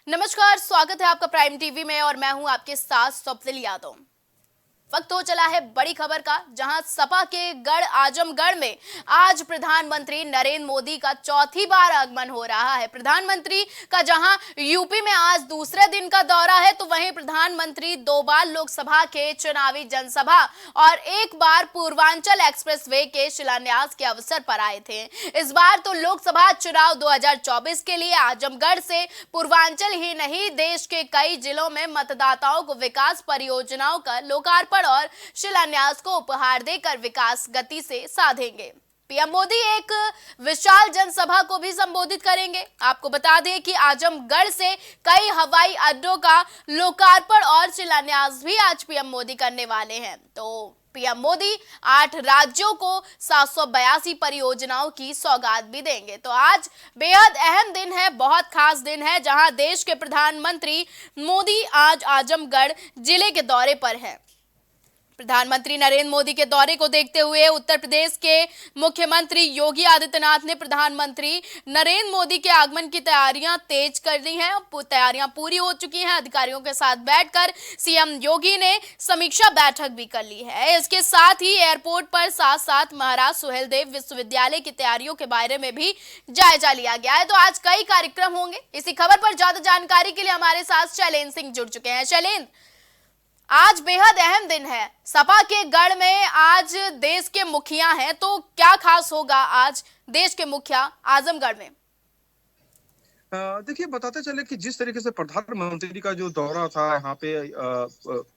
नमस्कार, स्वागत है आपका प्राइम टीवी में और मैं हूं आपके साथ स्वप्निल यादव। वक्त हो चला है बड़ी खबर का, जहां सपा के गढ़ आजमगढ़ में आज प्रधानमंत्री नरेंद्र मोदी का चौथी बार आगमन हो रहा है। प्रधानमंत्री का जहां यूपी में आज दूसरे दिन का दौरा है, तो वहीं प्रधानमंत्री 2 बार लोकसभा के चुनावी जनसभा और 1 बार पूर्वांचल एक्सप्रेसवे के शिलान्यास के अवसर पर आए थे। इस बार तो लोकसभा चुनाव 2024 के लिए आजमगढ़ से पूर्वांचल ही नहीं, देश के कई जिलों में मतदाताओं को विकास परियोजनाओं का लोकार्पण और शिलान्यास को उपहार देकर विकास गति से साधेंगे। पीएम मोदी एक विशाल जनसभा को भी संबोधित करेंगे। आपको बता दें कि आजमगढ़ से कई हवाई अड्डों का लोकार्पण और शिलान्यास भी आज पीएम मोदी करने वाले हैं। तो पीएम मोदी 8 राज्यों को 782 परियोजनाओं की सौगात भी देंगे। तो आज बेहद अहम दिन है, बहुत खास दिन है, जहां देश के प्रधानमंत्री मोदी आज आजमगढ़ जिले के दौरे पर हैं। प्रधानमंत्री नरेंद्र मोदी के दौरे को देखते हुए उत्तर प्रदेश के मुख्यमंत्री योगी आदित्यनाथ ने प्रधानमंत्री नरेंद्र मोदी के आगमन की तैयारियां तेज कर दी हैं। तैयारियां पूरी हो चुकी हैं। अधिकारियों के साथ बैठकर सीएम योगी ने समीक्षा बैठक भी कर ली है। इसके साथ ही एयरपोर्ट पर साथ साथ महाराज सुहेलदेव विश्वविद्यालय की तैयारियों के बारे में भी जायजा लिया गया है। तो आज कई कार्यक्रम होंगे। इसी खबर पर ज्यादा जानकारी के लिए हमारे साथ शैलेंद्र सिंह जुड़ चुके हैं। शैलेंद्र, आज बेहद अहम दिन है। सपा के गढ़ में आज देश के मुखिया हैं, तो क्या खास होगा आज देश के मुखिया आजमगढ़ में? देखिए, बताते चले कि जिस तरीके से प्रधानमंत्री का जो दौरा था यहाँ पे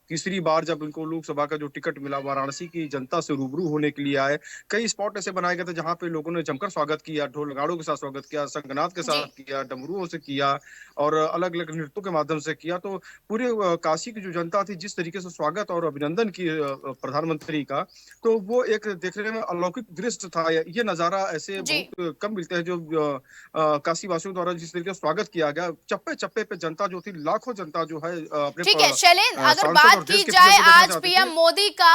तीसरी बार जब उनको लोकसभा का जो टिकट मिला, वाराणसी की जनता से रूबरू होने के लिए आए। कई स्पॉट ऐसे बनाए गए थे जहाँ पे लोगों ने जमकर स्वागत किया, ढोल नगाड़ों के साथ स्वागत किया, शंखनाद के जी। साथ किया, डमरुओं से किया और अलग अलग नृत्यों के माध्यम से किया। तो पूरे काशी की जो जनता थी, जिस तरीके से स्वागत और अभिनंदन की प्रधानमंत्री का, तो वो एक देखने में अलौकिक दृश्य था। ये नजारा ऐसे जी। बहुत कम मिलते हैं जो काशी वासियों द्वारा जिस तरीके से स्वागत किया गया। चप्पे चप्पे पे जनता जो थी, लाखों जनता जो है अपने ठीक है शैलेंद्र, अगर सांसद बात और की देश के जाए, पीएम को देखना आज चाहते पीएम थे। मोदी का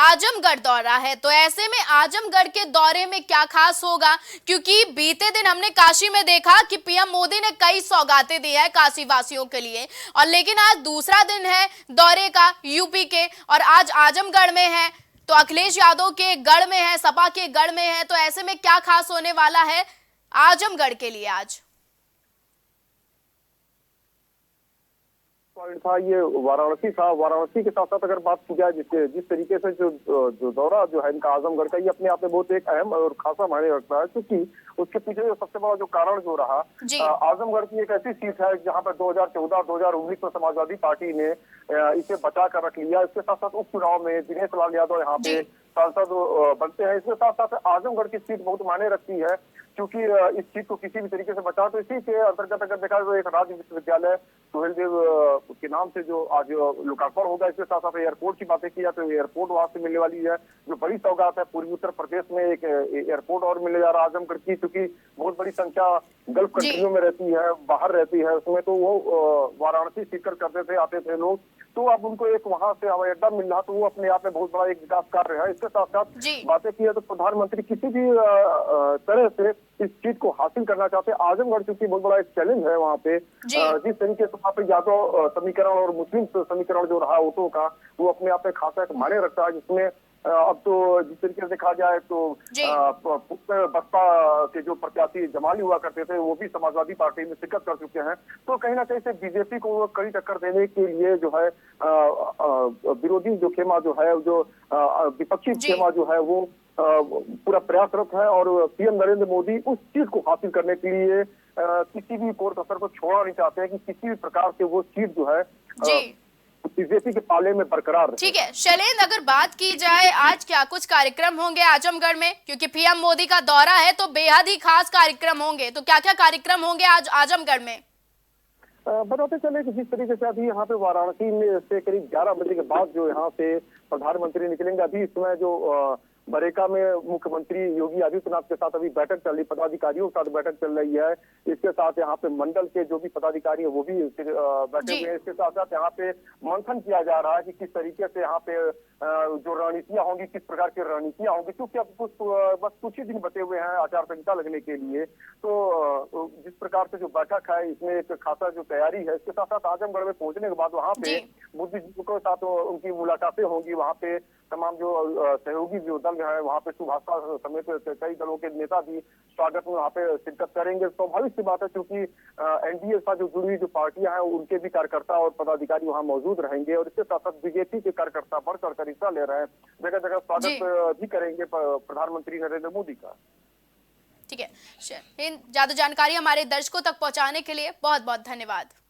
आजमगढ़ दौरा है, तो ऐसे में आजमगढ़ के दौरे में क्या खास होगा? क्योंकि बीते दिन हमने काशी में देखा कि पीएम मोदी ने कई सौगातें दी है काशी वासियों के लिए, और लेकिन आज दूसरा दिन है दौरे का यूपी के, और आज आजमगढ़ में है, तो अखिलेश यादव के गढ़ में है, सपा के गढ़ में है। तो ऐसे में क्या खास होने वाला है आजमगढ़ के लिए आज? पॉइंट था ये वाराणसी था। वाराणसी के साथ साथ अगर बात की जाए जिस तरीके से जो जो दौरा जो है इनका आजमगढ़ का, ये अपने आप में बहुत एक अहम और खासा मायने रखता है, क्योंकि उसके पीछे जो सबसे बड़ा जो कारण जो रहा, आजमगढ़ की एक ऐसी सीट है जहां पर 2014-2019 में समाजवादी पार्टी ने इसे बचा कर रख लिया। इसके साथ साथ उपचुनाव में दिनेश लाल यादव यहाँ पे सांसद बनते हैं। इसके साथ साथ आजमगढ़ की सीट बहुत मायने रखती है, क्योंकि इस सीट को किसी भी तरीके से बचा, तो इसी के अंतर्गत अगर देखा तो एक राज्य विश्वविद्यालय सुहेलदेव के नाम से जो आज लोकार्पण होगा। इसके साथ साथ एयरपोर्ट की बातें की तो एयरपोर्ट वहां से मिलने वाली है, जो बड़ी सौगात है। पूर्वी उत्तर प्रदेश में एक एयरपोर्ट और मिलने जा रहा है आजमगढ़ की, क्योंकि बहुत बड़ी संख्या गल्फ कंट्रियों में रहती है, बाहर रहती है, उसमें तो वो वाराणसी सीकर करते थे, आते थे लोग। तो अब उनको एक वहां से हवाई अड्डा मिल रहा, तो वो अपने आप में बहुत बड़ा एक विकास कार्य है। इसके साथ साथ बातें की है तो प्रधानमंत्री किसी भी तरह से इस चीज को हासिल करना चाहते हैं। आजमगढ़ चूंकि बहुत बड़ा एक चैलेंज है वहाँ पे, जिस तरीके से वहाँ पे यादव समीकरण और मुस्लिम समीकरण जो रहा वोटों का, वो अपने आप में खासा एक मायने रखता है। जिसमें अब तो जिस तरीके से देखा जाए तो बसपा के जो प्रत्याशी जमाली हुआ करते थे, वो भी समाजवादी पार्टी में शिरकत कर चुके हैं। तो कहीं ना कहीं से बीजेपी को कड़ी टक्कर देने के लिए जो है विरोधी जो खेमा जो है, जो विपक्षी खेमा जो है, वो पूरा प्रयासरत है। और पीएम नरेंद्र मोदी उस चीज को हासिल करने के लिए किसी भी कोर कसर को छोड़ना नहीं चाहते हैं कि किसी भी प्रकार से वो सीट जो है बीजेपी के पाले में बरकरार रहे। ठीक है शैलेंद्र, अगर बात की जाए आज क्या कुछ कार्यक्रम होंगे आजमगढ़ में, क्योंकि पीएम मोदी का दौरा है तो बेहद ही खास कार्यक्रम होंगे, तो क्या क्या कार्यक्रम होंगे आज आजमगढ़ में? बताते चले कि जिस तरीके से अभी यहाँ पे वाराणसी में से करीब 11 बजे के बाद जो यहाँ से प्रधानमंत्री निकलेंगे, अभी इस समय जो बरेका में मुख्यमंत्री योगी आदित्यनाथ के साथ अभी बैठक चल रही, पदाधिकारियों के साथ बैठक चल रही है। इसके साथ यहाँ पे मंडल के जो भी पदाधिकारी है वो भी बैठे हुए हैं। इसके साथ साथ यहाँ पे मंथन किया जा रहा है कि किस तरीके से यहाँ पे जो रणनीतियां होंगी, किस प्रकार की रणनीतियां होंगी, क्योंकि अब बस कुछ ही दिन बचे हुए हैं आचार संहिता लगने के लिए। तो जिस प्रकार से जो बैठक है इसमें एक खासा जो तैयारी है। इसके साथ साथ आजमगढ़ में पहुंचने के बाद वहाँ पे बुद्धिजीवियों के साथ उनकी मुलाकातें होंगी। वहाँ पे तमाम जो सहयोगी जो दल है वहाँ पे सुभाषा समेत कई दलों के नेता भी स्वागत में वहाँ पे शिरकत करेंगे। स्वाभाविक सी बात है, क्योंकि एनडीए से जो जुड़ी हुई जो पार्टियां हैं उनके भी कार्यकर्ता और पदाधिकारी वहाँ मौजूद रहेंगे और इसके साथ साथ बीजेपी के कार्यकर्ता बढ़ चढ़कर हिस्सा ले रहे हैं। जगह जगह स्वागत भी करेंगे प्रधानमंत्री नरेंद्र मोदी का। ठीक है, ज्यादा जानकारी हमारे दर्शकों तक पहुंचाने के लिए बहुत बहुत धन्यवाद।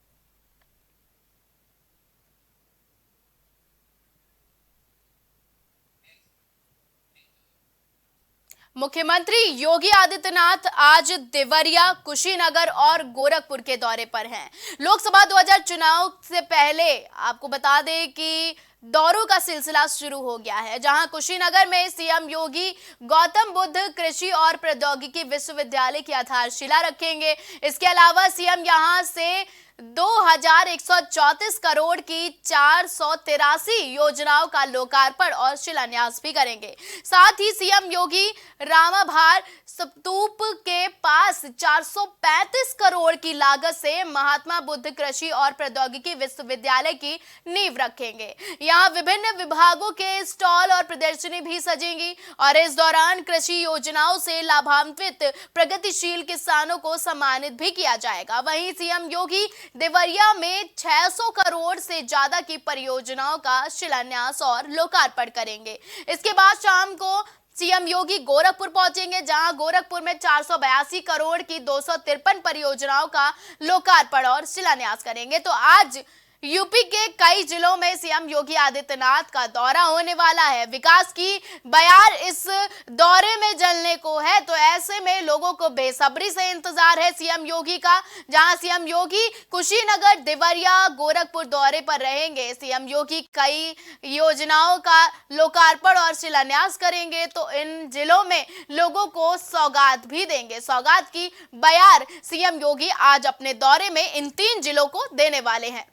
मुख्यमंत्री योगी आदित्यनाथ आज देवरिया, कुशीनगर और गोरखपुर के दौरे पर हैं। लोकसभा 2000 चुनाव से पहले आपको बता दें कि दौरों का सिलसिला शुरू हो गया है, जहां कुशीनगर में सीएम योगी गौतम बुद्ध कृषि और प्रौद्योगिकी विश्वविद्यालय की आधारशिला रखेंगे। इसके अलावा सीएम यहां से 2134 करोड़ की 483 योजनाओं का लोकार्पण और शिलान्यास भी करेंगे। साथ ही सीएम योगी रामाभार स्तूप के पास 435 करोड़ की लागत से महात्मा बुद्ध कृषि और प्रौद्योगिकी विश्वविद्यालय की नींव रखेंगे। यहाँ विभिन्न विभागों के स्टॉल और प्रदर्शनी भी सजेंगी और इस दौरान कृषि योजनाओं से लाभान्वित प्रगतिशील किसानों को सम्मानित भी किया जाएगा। वहीं सीएम योगी देवरिया में 600 करोड़ से ज्यादा की परियोजनाओं का शिलान्यास और लोकार्पण करेंगे। इसके बाद शाम को सीएम योगी गोरखपुर पहुंचेंगे, जहां गोरखपुर में 482 करोड़ की 253 परियोजनाओं का लोकार्पण और शिलान्यास करेंगे। तो आज यूपी के कई जिलों में सीएम योगी आदित्यनाथ का दौरा होने वाला है। विकास की बयार इस दौरे में जलने को है, तो ऐसे में लोगों को बेसब्री से इंतजार है सीएम योगी का, जहां सीएम योगी कुशीनगर, देवरिया, गोरखपुर दौरे पर रहेंगे। सीएम योगी कई योजनाओं का लोकार्पण और शिलान्यास करेंगे, तो इन जिलों में लोगों को सौगात भी देंगे। सौगात की बयार सीएम योगी आज अपने दौरे में इन 3 जिलों को देने वाले हैं।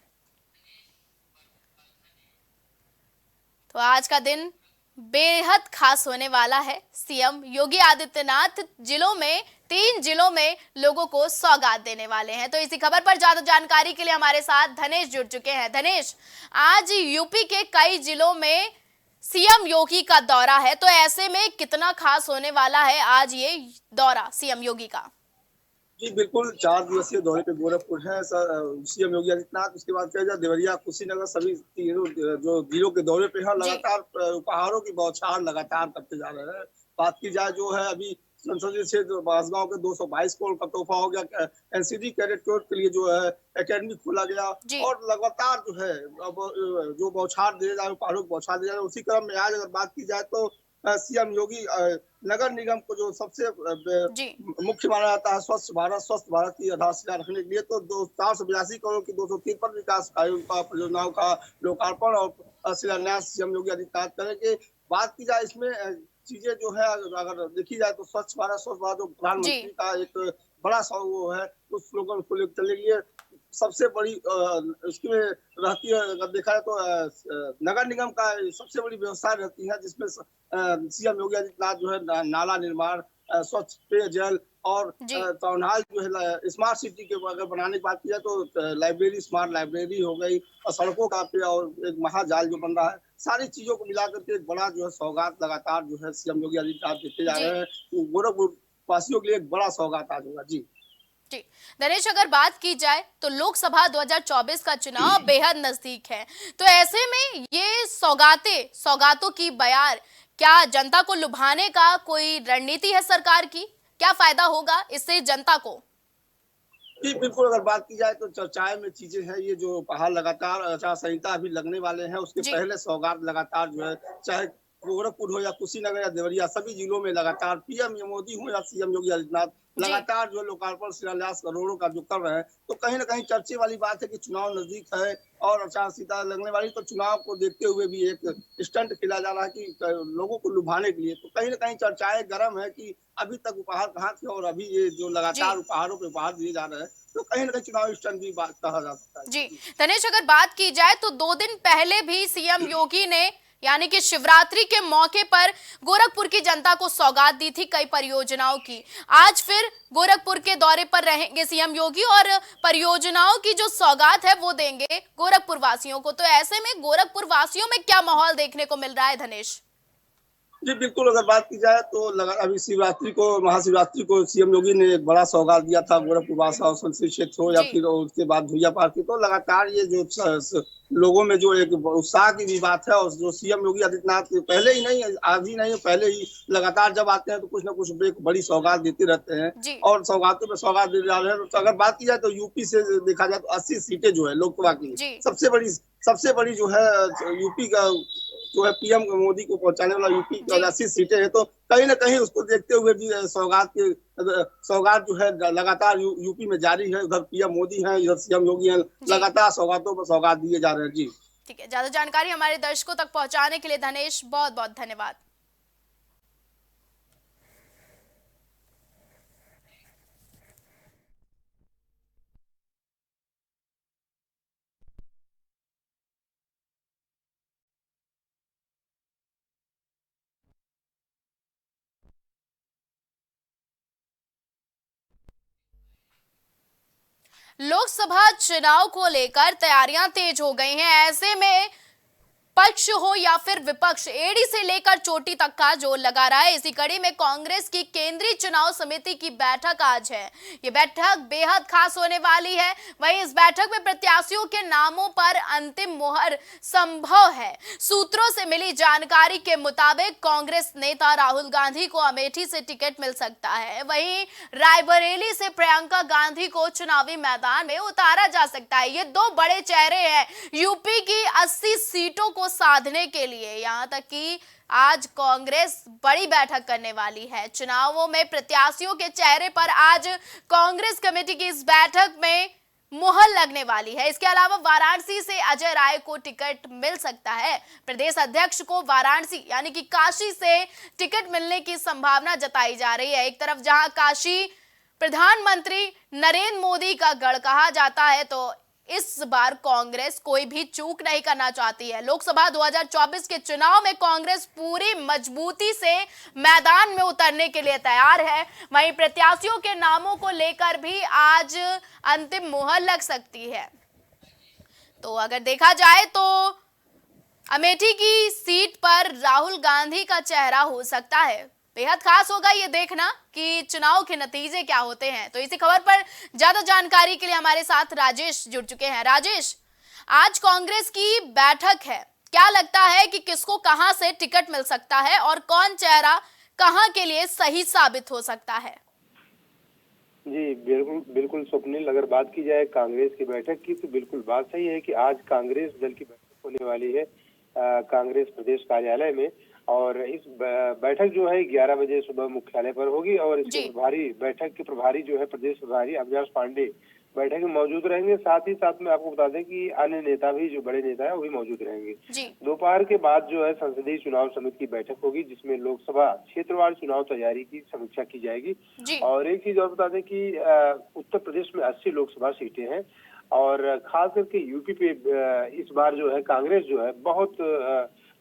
तो आज का दिन बेहद खास होने वाला है। सीएम योगी आदित्यनाथ 3 जिलों में लोगों को सौगात देने वाले हैं। तो इसी खबर पर ज्यादा जानकारी के लिए हमारे साथ धनेश जुड़ चुके हैं। धनेश, आज यूपी के कई जिलों में सीएम योगी का दौरा है, तो ऐसे में कितना खास होने वाला है आज ये दौरा सीएम योगी का? जी बिल्कुल, 4 दिवसीय दौरे पे गोरखपुर है सीएम योगी आदित्यनाथ। उसके बाद क्या देवरिया, कुशीनगर सभी तीनों जो जिलों के दौरे पे है। लगातार उपहारों की बौछार लगातार करते जा रहे हैं। बात की जाए जो है अभी संसदीय क्षेत्र बांसगांव के 222 करोड़ का तोहफा हो गया। एनसीडी कैडेट कोर के लिए जो है एकेडमी खोला गया और लगातार जो है अब जो बौछार दिए जा रहे, उपहारों की बौछार दिए जा रहे। उसी क्रम में आज अगर बात की जाए तो सीएम योगी नगर निगम को जो सबसे मुख्य माना जाता है स्वच्छ भारत की आधारशिला रखने के लिए, तो 482 करोड़ की 253 विकास परियोजनाओं का लोकार्पण और शिलान्यास सीएम योगी आदित्यनाथ करेंगे। बात की जाए इसमें चीजें जो है अगर देखी जाए तो स्वच्छ भारत जो प्रधानमंत्री का एक बड़ा सा वो है, उस स्लोगन को लेकर चलेंगे। सबसे बड़ी इसमें रहती है, अगर देखा जाए तो नगर निगम का सबसे बड़ी व्यवस्था रहती है, जिसमें सीएम योगी आदित्यनाथ जो है नाला निर्माण, स्वच्छ पेयजल और टाउन हॉल जो है स्मार्ट सिटी के अगर बनाने की बात की जाए तो लाइब्रेरी, स्मार्ट लाइब्रेरी हो गई और सड़कों का और एक महाजाल जो बन रहा है, सारी चीजों को मिलाकर के एक बड़ा जो है सौगात लगातार जो है सीएम योगी आदित्यनाथ देते जा रहे हैं। गोरखपुर वासियों के लिए एक बड़ा सौगात आज होगा। जी नरेश, अगर बात की जाए तो लोकसभा 2024 का चुनाव बेहद नजदीक है, तो ऐसे में ये सौगातों की बयार, क्या जनता को लुभाने का कोई रणनीति है सरकार की? क्या फायदा होगा इससे जनता को? जी बिल्कुल, अगर बात की जाए तो चर्चाएं में चीजें हैं। ये जो उपहार लगातार आचार संहिता अभी लगने वाले हैं, उसके पहले सौगात लगातार जो है, चाहे गोरखपुर हो या कुशीनगर या देवरिया, सभी जिलों में लगातार पीएम मोदी हो या सीएम योगी आदित्यनाथ लगातार जो लोकार्पण शिलान्यास करोड़ों का जो कर रहे हैं, तो कहीं ना कहीं चर्चे वाली बात है कि चुनाव नजदीक है और आचार संहिता लगने वाली, तो चुनाव को देखते हुए भी एक स्टंट खेला जा रहा है कि लोगों को लुभाने के लिए। तो कहीं ना कहीं चर्चाएं गर्म है कि अभी तक उपहार कहाँ थे और अभी ये जो लगातार उपहारों पे उपहार दिए जा रहे हैं, तो कहीं ना कहीं चुनाव स्टंट भी कहा जा सकता है। जी धनेश, अगर बात की जाए तो 2 दिन पहले भी सीएम योगी ने यानी कि शिवरात्रि के मौके पर गोरखपुर की जनता को सौगात दी थी कई परियोजनाओं की। आज फिर गोरखपुर के दौरे पर रहेंगे सीएम योगी और परियोजनाओं की जो सौगात है वो देंगे गोरखपुर वासियों को। तो ऐसे में गोरखपुर वासियों में क्या माहौल देखने को मिल रहा है धनेश? जी बिल्कुल, अगर बात की जाए तो अभी शिवरात्रि को, महाशिवरात्रि को सीएम योगी ने एक बड़ा सौगात दिया था गोरखपुर वासा संसदीय क्षेत्र हो या फिर उसके बाद भुइया पार्क की। तो लगातार ये जो लोगों में जो एक उत्साह की भी बात है, और जो सीएम योगी आदित्यनाथ पहले ही नहीं, आज ही नहीं, पहले ही लगातार जब आते हैं तो कुछ ना कुछ बड़ी सौगात देते रहते हैं और सौगातों पे सौगात दे रहे हैं। तो अगर बात की जाए तो यूपी से देखा जाए तो 80 सीटें जो है लोकसभा की सबसे बड़ी जो है यूपी का जो है पीएम मोदी को पहुंचाने वाला यूपी की 80 सीटें हैं। तो कहीं ना कहीं उसको देखते हुए भी सौगात जो है लगातार यूपी में जारी है। उधर पीएम मोदी हैं, इधर सीएम योगी हैं, लगातार सौगातों पर सौगात दिए जा रहे हैं। जी ठीक है, ज्यादा जानकारी हमारे दर्शकों तक पहुंचाने के लिए धनेश बहुत बहुत धन्यवाद। लोकसभा चुनाव को लेकर तैयारियां तेज हो गई हैं। ऐसे में पक्ष हो या फिर विपक्ष, एड़ी से लेकर चोटी तक का जोर लगा रहा है। इसी कड़ी में कांग्रेस की केंद्रीय चुनाव समिति की बैठक आज है। ये बैठक बेहद खास होने वाली है। वहीं इस बैठक में प्रत्याशियों के नामों पर अंतिम मुहर संभव है। सूत्रों से मिली जानकारी के मुताबिक कांग्रेस नेता राहुल गांधी को अमेठी से टिकट मिल सकता है। वहीं रायबरेली से प्रियंका गांधी को चुनावी मैदान में उतारा जा सकता है। ये दो बड़े चेहरे हैं यूपी की 80 सीटों को साधने के लिए। यहां तक कि आज कांग्रेस बड़ी बैठक करने वाली है। चुनावों में प्रत्याशियों के चेहरे पर आज कांग्रेस कमेटी की इस बैठक में मुहर लगने वाली है। इसके अलावा वाराणसी से अजय राय को टिकट मिल सकता है। प्रदेश अध्यक्ष को वाराणसी यानी कि काशी से टिकट मिलने की संभावना जताई जा रही है। एक तरफ जहां काशी प्रधानमंत्री नरेंद्र मोदी का गढ़ कहा जाता है, तो इस बार कांग्रेस कोई भी चूक नहीं करना चाहती है। लोकसभा 2024 के चुनाव में कांग्रेस पूरी मजबूती से मैदान में उतरने के लिए तैयार है। वहीं प्रत्याशियों के नामों को लेकर भी आज अंतिम मुहर लग सकती है। तो अगर देखा जाए तो अमेठी की सीट पर राहुल गांधी का चेहरा हो सकता है। बेहद खास होगा ये देखना कि चुनाव के नतीजे क्या होते हैं। तो इसी खबर पर ज्यादा जानकारी के लिए हमारे साथ राजेश जुड़ चुके हैं। राजेश, आज कांग्रेस की बैठक है, क्या लगता है कि किसको कहां से टिकट मिल सकता है और कौन चेहरा कहां के लिए सही साबित हो सकता है? जी बिल्कुल स्वप्निल, अगर बात की जाए कांग्रेस की बैठक की तो बिल्कुल बात सही है कि आज कांग्रेस दल की बैठक होने वाली है कांग्रेस प्रदेश कार्यालय में। और इस बैठक जो है 11 बजे सुबह मुख्यालय पर होगी और इसके बैठक के प्रभारी जो है प्रदेश प्रभारी अविनाश पांडे बैठक में मौजूद रहेंगे। साथ ही साथ में आपको बता दें कि अन्य नेता भी, जो बड़े नेता है वो भी मौजूद रहेंगे। दोपहर के बाद जो है संसदीय चुनाव समिति की बैठक होगी जिसमें लोकसभा क्षेत्रवार चुनाव तैयारी की समीक्षा की जाएगी। और एक चीज और बता दें कि उत्तर प्रदेश में 80 लोकसभा सीटें हैं और खास करके यूपी पे इस बार जो है कांग्रेस जो है बहुत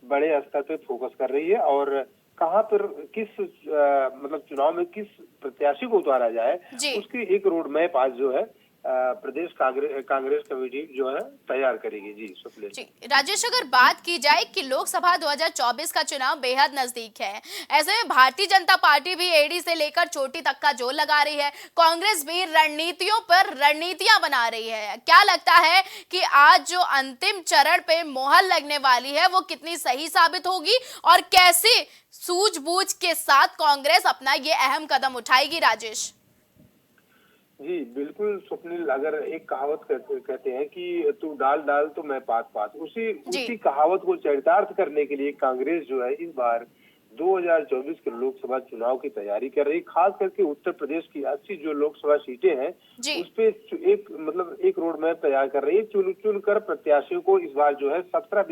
बड़े स्तर पे फोकस कर रही है और कहां पर किस मतलब चुनाव में किस प्रत्याशी को उतारा जाए उसकी एक रोड मैप आज जो है प्रदेश कांग्रेस कमेटी जो है तैयार करेगी। जी राजेश, अगर बात की जाए कि लोकसभा 2024 का चुनाव बेहद नजदीक है, ऐसे में भारतीय जनता पार्टी भी एड़ी से लेकर चोटी तक का जोर लगा रही है। कांग्रेस भी रणनीतियों पर रणनीतियां बना रही है। क्या लगता है कि आज जो अंतिम चरण पे मोहर लगने वाली है वो कितनी सही साबित होगी और कैसे सूझबूझ के साथ कांग्रेस अपना ये अहम कदम उठाएगी? राजेश जी बिल्कुल स्वप्निल, अगर एक कहावत कहते हैं कि तू डाल डाल तो मैं पात पात, उसी कहावत को चरितार्थ करने के लिए कांग्रेस जो है इस बार 2024 के लोकसभा चुनाव की तैयारी कर रही। खास करके उत्तर प्रदेश की 80 जो लोकसभा सीटें हैं उस पे एक रोड मैप तैयार कर रही है। चुन कर प्रत्याशियों को इस बार जो है 17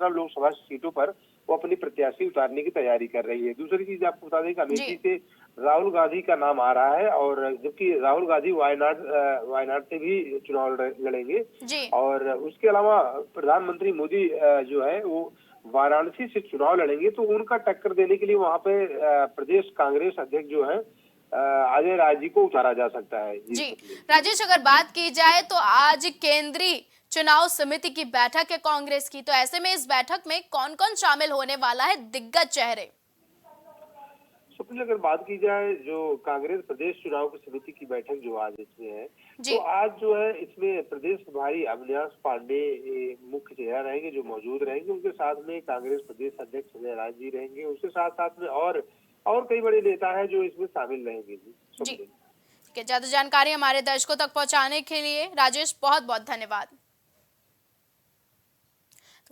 लोकसभा सीटों पर वो अपनी प्रत्याशी उतारने की तैयारी कर रही है। दूसरी चीज आपको बता दें कि अमेठी से राहुल गांधी का नाम आ रहा है, और जबकि राहुल गांधी वायनाड से भी चुनाव लड़ेंगे। और उसके अलावा प्रधानमंत्री मोदी जो है वो वाराणसी से चुनाव लड़ेंगे, तो उनका टक्कर देने के लिए वहां पे प्रदेश कांग्रेस अध्यक्ष जो है अजय राय जी को उतारा जा सकता है। जी राजेश, अगर बात की जाए तो आज केंद्रीय चुनाव समिति की बैठक है कांग्रेस की, तो ऐसे में इस बैठक में कौन कौन शामिल होने वाला है दिग्गज चेहरे? अगर बात की जाए जो कांग्रेस प्रदेश चुनाव की समिति की बैठक जो आज इसमें है, तो आज जो है इसमें प्रदेश प्रभारी अविनाश पांडे मुख्य चेहरा रहेंगे जो मौजूद रहेंगे। उनके साथ में कांग्रेस प्रदेश अध्यक्ष अजय राय जी रहेंगे। उसके साथ साथ में और कई बड़े नेता हैं जो इसमें शामिल रहेंगे। जी ठीक है, ज्यादा जानकारी हमारे दर्शकों तक पहुंचाने के लिए राजेश बहुत बहुत धन्यवाद।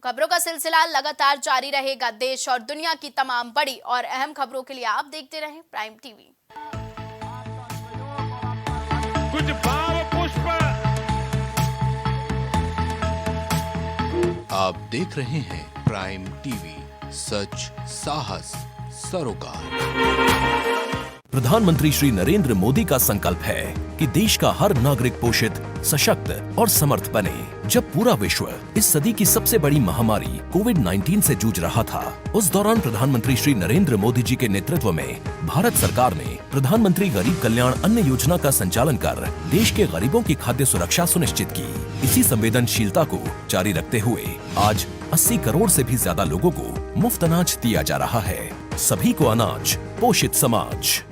खबरों का सिलसिला लगातार जारी रहेगा। देश और दुनिया की तमाम बड़ी और अहम खबरों के लिए आप देखते रहें प्राइम टीवी। कुछ भाव पुष्प आप देख रहे हैं प्राइम टीवी, सच साहस सरोकार। प्रधानमंत्री श्री नरेंद्र मोदी का संकल्प है कि देश का हर नागरिक पोषित, सशक्त और समर्थ बने। जब पूरा विश्व इस सदी की सबसे बड़ी महामारी कोविड-19 से जूझ रहा था, उस दौरान प्रधानमंत्री श्री नरेंद्र मोदी जी के नेतृत्व में भारत सरकार ने प्रधानमंत्री गरीब कल्याण अन्न योजना का संचालन कर देश के गरीबों की खाद्य सुरक्षा सुनिश्चित की। इसी संवेदनशीलता को जारी रखते हुए आज 80 करोड़ से भी ज्यादा लोगों को मुफ्त अनाज दिया जा रहा है। सभी को अनाज, पोषित समाज।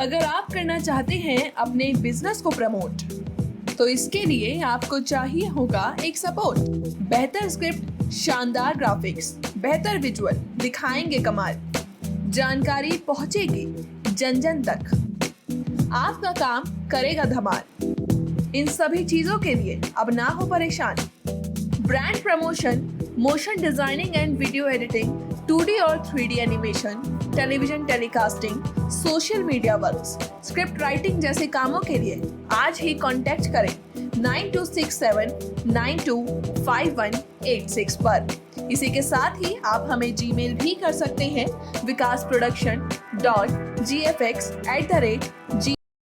अगर आप करना चाहते हैं अपने बिजनेस को प्रमोट, तो इसके लिए आपको चाहिए होगा एक सपोर्ट। बेहतर स्क्रिप्ट, शानदार ग्राफिक्स, बेहतर विजुअल दिखाएंगे कमाल, जानकारी पहुंचेगी जन जन तक, आपका काम करेगा धमाल। इन सभी चीजों के लिए अब ना हो परेशान। Brand promotion, motion designing and video editing, 2D और 3D animation, television telecasting, social media works, script writing जैसे कामों के लिए आज ही कांटेक्ट करें 9267925186 पर। इसी के साथ ही आप हमें जीमेल भी कर सकते हैं vikasproduction.gfx@gmail.com।